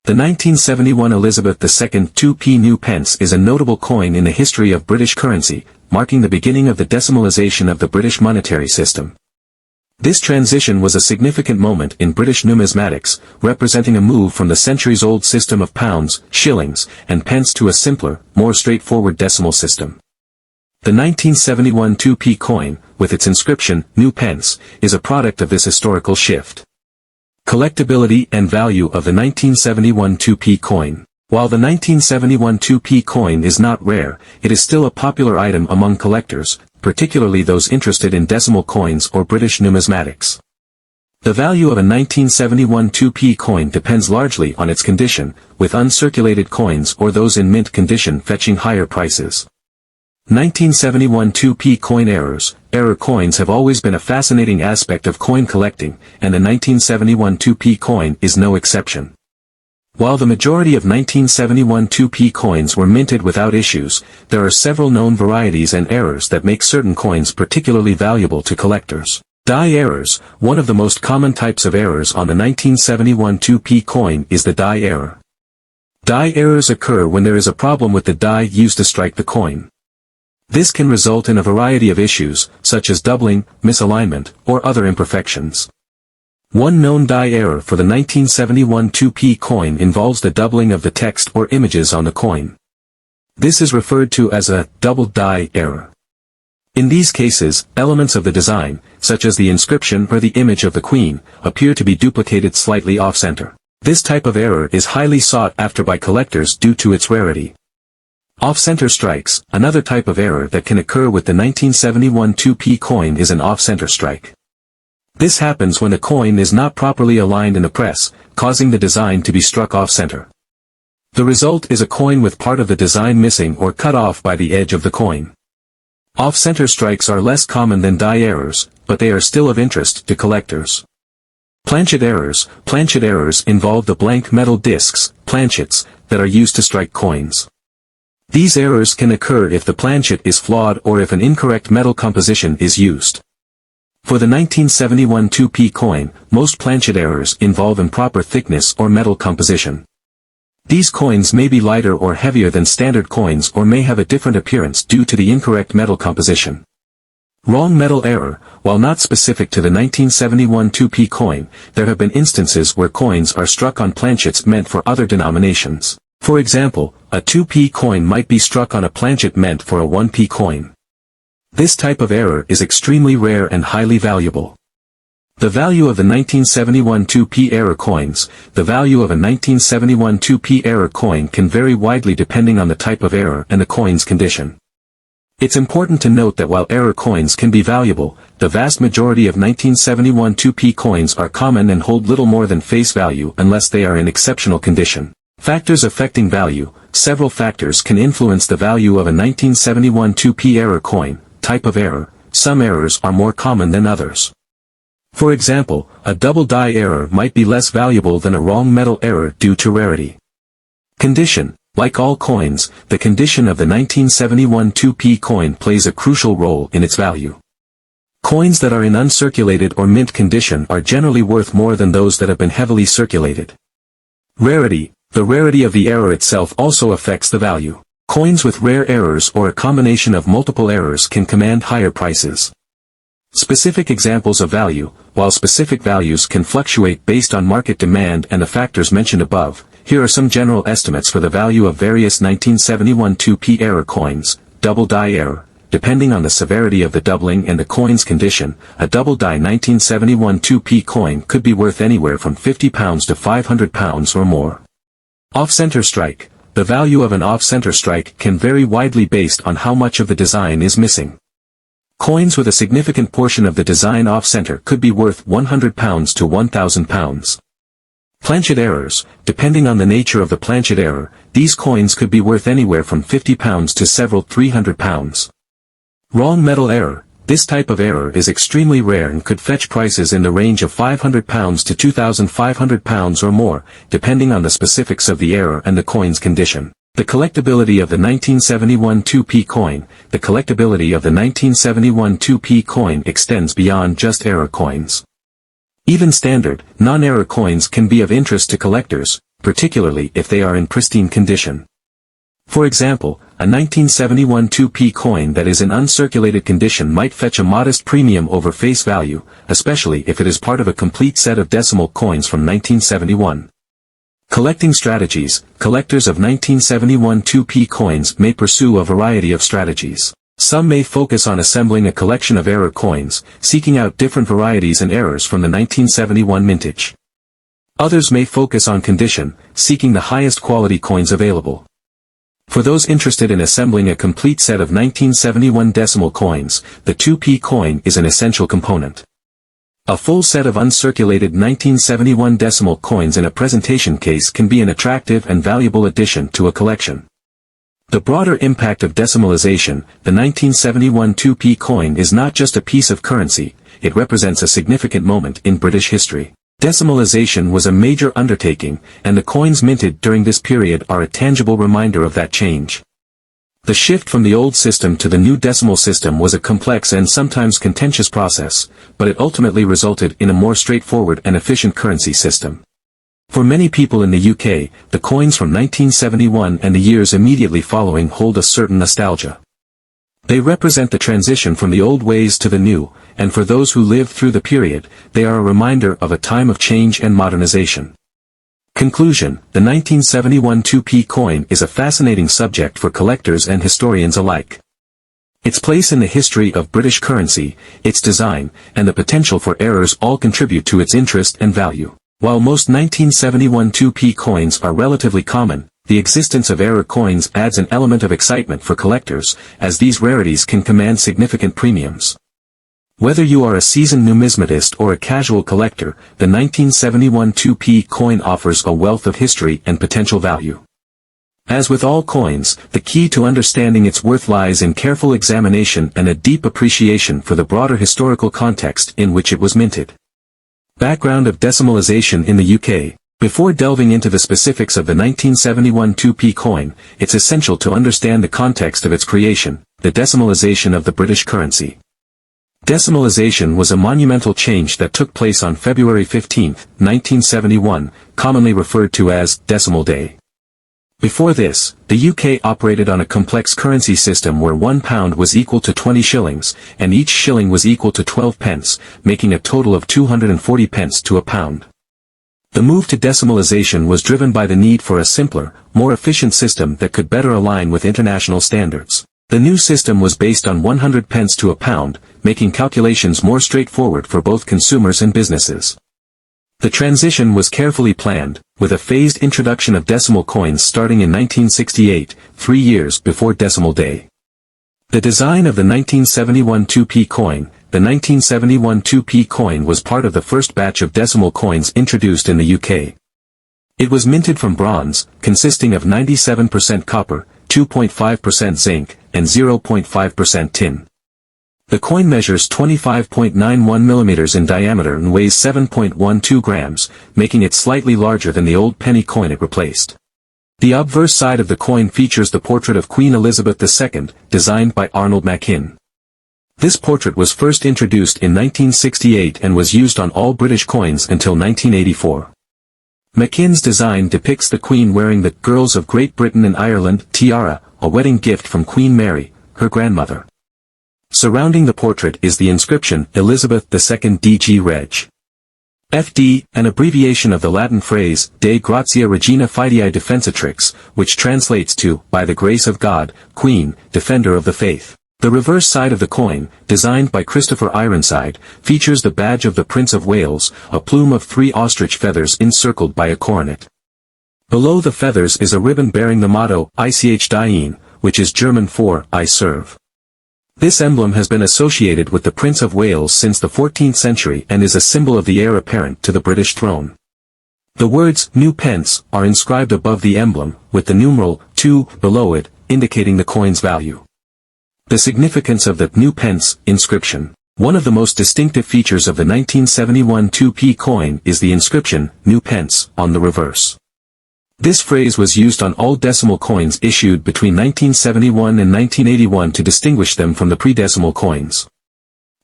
The 1971 Elizabeth II 2p new pence is a notable coin in the history of British currency, marking the beginning of the decimalization of the British monetary system. This transition was a significant moment in British numismatics, representing a move from the centuries-old system of pounds, shillings, and pence to a simpler, more straightforward decimal system. The 1971 2p coin, with its inscription, New Pence, is a product of this historical shift. Collectibility and value of the 1971 2p coin. While the 1971 2p coin is not rare, it is still a popular item among collectors, particularly those interested in decimal coins or British numismatics. The value of a 1971 2p coin depends largely on its condition, with uncirculated coins or those in mint condition fetching higher prices. 1971 2p coin errors. Error coins have always been a fascinating aspect of coin collecting, and the 1971 2p coin is no exception. While the majority of 1971 2p coins were minted without issues, there are several known varieties and errors that make certain coins particularly valuable to collectors. Die errors. One of the most common types of errors on the 1971 2p coin is the die error. Die errors occur when there is a problem with the die used to strike the coin. This can result in a variety of issues, such as doubling, misalignment, or other imperfections. One known die error for the 1971 2p coin involves the doubling of the text or images on the coin. This is referred to as a double die error. In these cases, elements of the design, such as the inscription or the image of the queen, appear to be duplicated slightly off-center. This type of error is highly sought after by collectors due to its rarity. Off-center strikes. Another type of error that can occur with the 1971 2p coin is an off-center strike. This happens when the coin is not properly aligned in the press, causing the design to be struck off-center. The result is a coin with part of the design missing or cut off by the edge of the coin. Off-center strikes are less common than die errors, but they are still of interest to collectors. Planchet errors. Planchet errors involve the blank metal discs, planchets, that are used to strike coins. These errors can occur if the planchet is flawed or if an incorrect metal composition is used. For the 1971 2p coin, most planchet errors involve improper thickness or metal composition. These coins may be lighter or heavier than standard coins or may have a different appearance due to the incorrect metal composition. Wrong metal error. While not specific to the 1971 2p coin, there have been instances where coins are struck on planchets meant for other denominations. For example, a 2p coin might be struck on a planchet meant for a 1p coin. This type of error is extremely rare and highly valuable. The value of the 1971 2p error coins. The value of a 1971 2p error coin can vary widely depending on the type of error and the coin's condition. It's important to note that while error coins can be valuable, the vast majority of 1971 2p coins are common and hold little more than face value unless they are in exceptional condition. Factors affecting value. Several factors can influence the value of a 1971 2p error coin. Type of error. Some errors are more common than others. For example, a double die error might be less valuable than a wrong metal error due to rarity. Condition. Like all coins, the condition of the 1971 2p coin plays a crucial role in its value. Coins that are in uncirculated or mint condition are generally worth more than those that have been heavily circulated. Rarity. The rarity of the error itself also affects the value. Coins with rare errors or a combination of multiple errors can command higher prices. Specific examples of value. While specific values can fluctuate based on market demand and the factors mentioned above, here are some general estimates for the value of various 1971 2p error coins. Double die error. Depending on the severity of the doubling and the coin's condition, a double die 1971 2p coin could be worth anywhere from £50 to £500 or more. Off-center strike. The value of an off-center strike can vary widely based on how much of the design is missing. Coins with a significant portion of the design off-center could be worth £100 to £1,000. Planchet errors. Depending on the nature of the planchet error, these coins could be worth anywhere from £50 to several £300. Wrong metal error. This type of error is extremely rare and could fetch prices in the range of £500 to £2,500 or more, depending on the specifics of the error and the coin's condition. The collectibility of the 1971 2p coin. The collectibility of the 1971 2p coin extends beyond just error coins. Even standard, non-error coins can be of interest to collectors, particularly if they are in pristine condition. For example, a 1971 2p coin that is in uncirculated condition might fetch a modest premium over face value, especially if it is part of a complete set of decimal coins from 1971. Collecting strategies. Collectors of 1971 2p coins may pursue a variety of strategies. Some may focus on assembling a collection of error coins, seeking out different varieties and errors from the 1971 mintage. Others may focus on condition, seeking the highest quality coins available. For those interested in assembling a complete set of 1971 decimal coins, the 2p coin is an essential component. A full set of uncirculated 1971 decimal coins in a presentation case can be an attractive and valuable addition to a collection. The broader impact of decimalization. The 1971 2p coin is not just a piece of currency, it represents a significant moment in British history. Decimalization was a major undertaking, and the coins minted during this period are a tangible reminder of that change. The shift from the old system to the new decimal system was a complex and sometimes contentious process, but it ultimately resulted in a more straightforward and efficient currency system. For many people in the UK, the coins from 1971 and the years immediately following hold a certain nostalgia. They represent the transition from the old ways to the new, and for those who lived through the period, they are a reminder of a time of change and modernization. Conclusion. The 1971 2p coin is a fascinating subject for collectors and historians alike. Its place in the history of British currency, its design, and the potential for errors all contribute to its interest and value. While most 1971 2p coins are relatively common, the existence of error coins adds an element of excitement for collectors, as these rarities can command significant premiums. Whether you are a seasoned numismatist or a casual collector, the 1971 2p coin offers a wealth of history and potential value. As with all coins, the key to understanding its worth lies in careful examination and a deep appreciation for the broader historical context in which it was minted. Background of decimalization in the UK. Before delving into the specifics of the 1971 2p coin, it's essential to understand the context of its creation, the decimalization of the British currency. Decimalization was a monumental change that took place on February 15, 1971, commonly referred to as Decimal Day. Before this, the UK operated on a complex currency system where £1 was equal to 20 shillings, and each shilling was equal to 12 pence, making a total of 240 pence to a pound. The move to decimalization was driven by the need for a simpler, more efficient system that could better align with international standards. The new system was based on 100 pence to a pound, making calculations more straightforward for both consumers and businesses. The transition was carefully planned, with a phased introduction of decimal coins starting in 1968, 3 years before Decimal Day. The design of the 1971 2p coin. The 1971 2p coin was part of the first batch of decimal coins introduced in the UK. It was minted from bronze, consisting of 97% copper, 2.5% zinc, and 0.5% tin. The coin measures 25.91 mm in diameter and weighs 7.12 grams, making it slightly larger than the old penny coin it replaced. The obverse side of the coin features the portrait of Queen Elizabeth II, designed by Arnold Machin. This portrait was first introduced in 1968 and was used on all British coins until 1984. Machin's design depicts the Queen wearing the Girls of Great Britain and Ireland tiara, a wedding gift from Queen Mary, her grandmother. Surrounding the portrait is the inscription Elizabeth II DG Reg. FD, an abbreviation of the Latin phrase De Gratia Regina Fidei Defensatrix, which translates to, by the grace of God, Queen, Defender of the Faith. The reverse side of the coin, designed by Christopher Ironside, features the badge of the Prince of Wales, a plume of 3 ostrich feathers encircled by a coronet. Below the feathers is a ribbon bearing the motto Ich diene, which is German for I serve. This emblem has been associated with the Prince of Wales since the 14th century and is a symbol of the heir apparent to the British throne. The words New Pence are inscribed above the emblem, with the numeral 2 below it, indicating the coin's value. The significance of the New Pence inscription. One of the most distinctive features of the 1971 2p coin is the inscription, New Pence, on the reverse. This phrase was used on all decimal coins issued between 1971 and 1981 to distinguish them from the pre-decimal coins.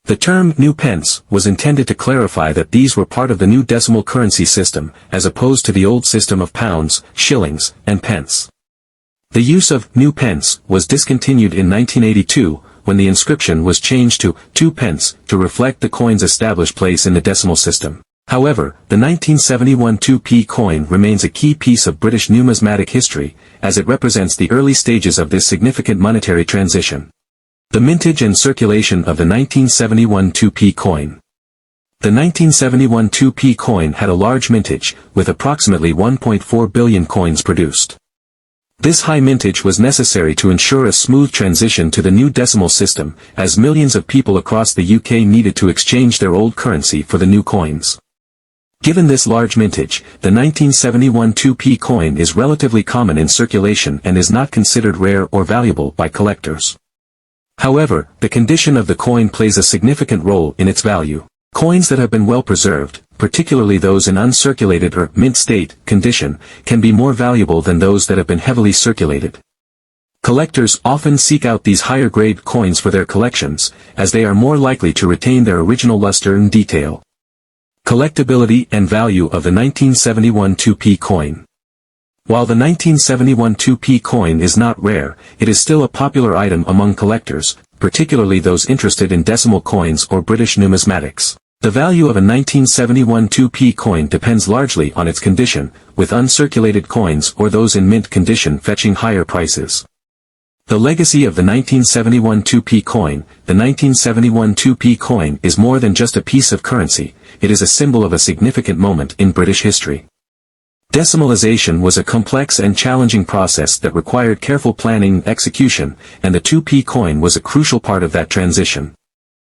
The term new pence was intended to clarify that these were part of the new decimal currency system, as opposed to the old system of pounds, shillings, and pence. The use of new pence was discontinued in 1982, when the inscription was changed to 2 pence to reflect the coin's established place in the decimal system. However, the 1971 2p coin remains a key piece of British numismatic history, as it represents the early stages of this significant monetary transition. The mintage and circulation of the 1971 2p coin. The 1971 2p coin had a large mintage, with approximately 1.4 billion coins produced. This high mintage was necessary to ensure a smooth transition to the new decimal system, as millions of people across the UK needed to exchange their old currency for the new coins. Given this large mintage, the 1971 2p coin is relatively common in circulation and is not considered rare or valuable by collectors. However, the condition of the coin plays a significant role in its value. Coins that have been well preserved, particularly those in uncirculated or mint state condition, can be more valuable than those that have been heavily circulated. Collectors often seek out these higher-grade coins for their collections, as they are more likely to retain their original luster and detail. Collectibility and value of the 1971 2p coin. While the 1971 2p coin is not rare, it is still a popular item among collectors, particularly those interested in decimal coins or British numismatics. The value of a 1971 2p coin depends largely on its condition, with uncirculated coins or those in mint condition fetching higher prices. The legacy of the 1971 2p coin. The 1971 2p coin is more than just a piece of currency, it is a symbol of a significant moment in British history. Decimalization was a complex and challenging process that required careful planning and execution, and the 2p coin was a crucial part of that transition.